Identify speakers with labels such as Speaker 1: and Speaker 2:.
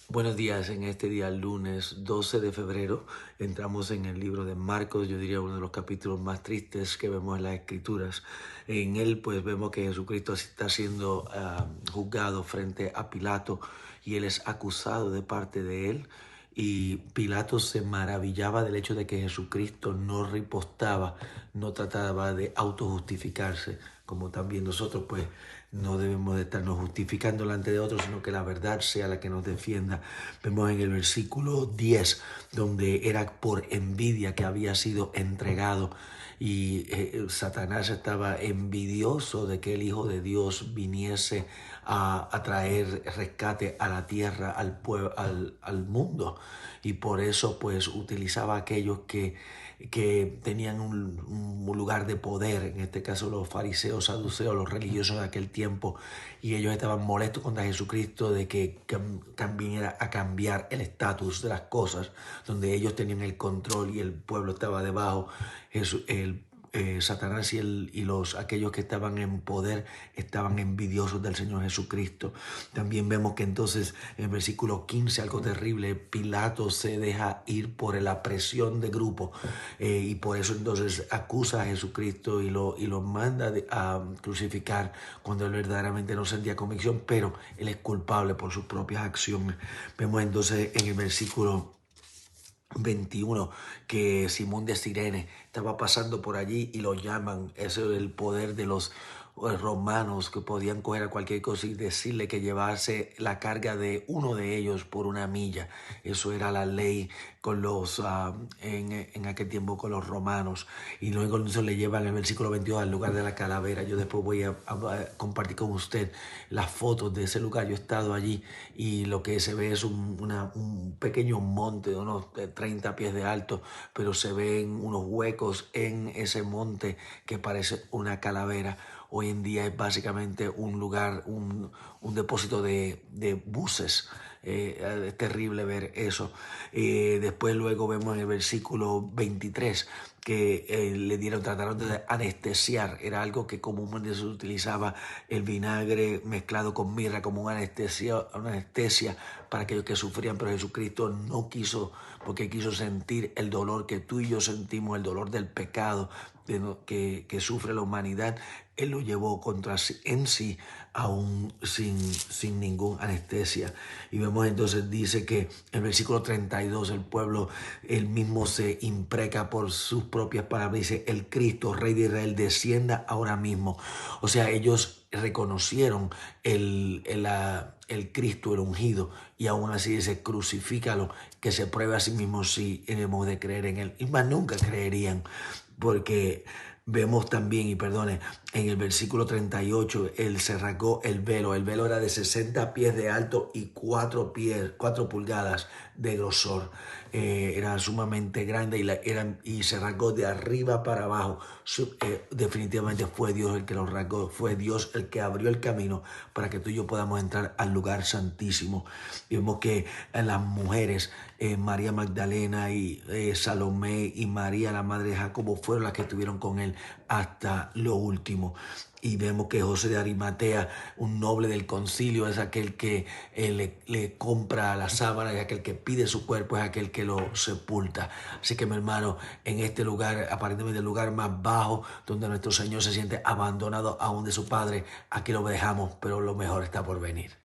Speaker 1: Buenos días, en este día lunes 12 de febrero entramos en el libro de Marcos, yo diría uno de los capítulos más tristes que vemos en las Escrituras. En él pues vemos que Jesucristo está siendo juzgado frente a Pilato y él es acusado de parte de él. Y Pilato se maravillaba del hecho de que Jesucristo no ripostaba, no trataba de autojustificarse, como también nosotros pues no debemos de estarnos justificando delante de otros, sino que la verdad sea la que nos defienda. Vemos en el versículo 10, donde era por envidia que había sido entregado y Satanás estaba envidioso de que el Hijo de Dios viniese a traer rescate a la tierra, al pueblo, al mundo, y por eso pues utilizaba a aquellos que tenían un lugar de poder, en este caso los fariseos, saduceos, los religiosos de aquel tiempo, y ellos estaban molestos contra Jesucristo de que viniera a cambiar el estatus de las cosas, donde ellos tenían el control y el pueblo estaba debajo. Satanás y aquellos que estaban en poder estaban envidiosos del Señor Jesucristo. También vemos que entonces en el versículo 15, algo terrible, Pilato se deja ir por la presión de grupo y por eso entonces acusa a Jesucristo y lo manda a crucificar cuando él verdaderamente no sentía convicción, pero él es culpable por sus propias acciones. Vemos entonces en el versículo 21 que Simón de Cirene estaba pasando por allí y lo llaman. Ese es el poder de los romanos, que podían coger a cualquier cosa y decirle que llevase la carga de uno de ellos por una milla. Eso era la ley con en aquel tiempo con los romanos. Y luego eso le llevan en el versículo 22 al lugar de la calavera. Yo después voy a compartir con usted las fotos de ese lugar. Yo he estado allí y lo que se ve es un pequeño monte de unos 30 pies de alto, pero se ven unos huecos en ese monte que parece una calavera. Hoy en día es básicamente un lugar, un depósito de buses. Es terrible ver eso. Después luego vemos en el versículo 23 que trataron de anestesiar. Era algo que comúnmente se utilizaba, el vinagre mezclado con mirra como una anestesia para aquellos que sufrían, pero Jesucristo no quiso, porque quiso sentir el dolor que tú y yo sentimos, el dolor del pecado que sufre la humanidad. Él lo llevó en sí, aún sin ningún anestesia. Y vemos entonces, dice que en el versículo 32 el pueblo, él mismo se impreca por sus propias palabras, dice: el Cristo, Rey de Israel, descienda ahora mismo. O sea, ellos reconocieron el Cristo, el ungido, y aún así dice: crucifícalo, que se pruebe a sí mismo si hemos de creer en él. Y más nunca creerían, porque vemos también, y perdone, en el versículo 38, él se rasgó el velo. El velo era de 60 pies de alto y 4 pulgadas de grosor. Era sumamente grande y se rasgó de arriba para abajo. Definitivamente fue Dios el que lo rasgó, fue Dios el que abrió el camino para que tú y yo podamos entrar al lugar santísimo. Y vemos que las mujeres, María Magdalena y Salomé y María, la madre de Jacobo, fueron las que estuvieron con él hasta lo último. Y vemos que José de Arimatea, un noble del concilio, es aquel que le compra la sábana, y aquel que pide su cuerpo es aquel que lo sepulta. Así que, mi hermano, en este lugar, aparentemente el lugar más bajo, donde nuestro Señor se siente abandonado aún de su Padre, aquí lo dejamos, pero lo mejor está por venir.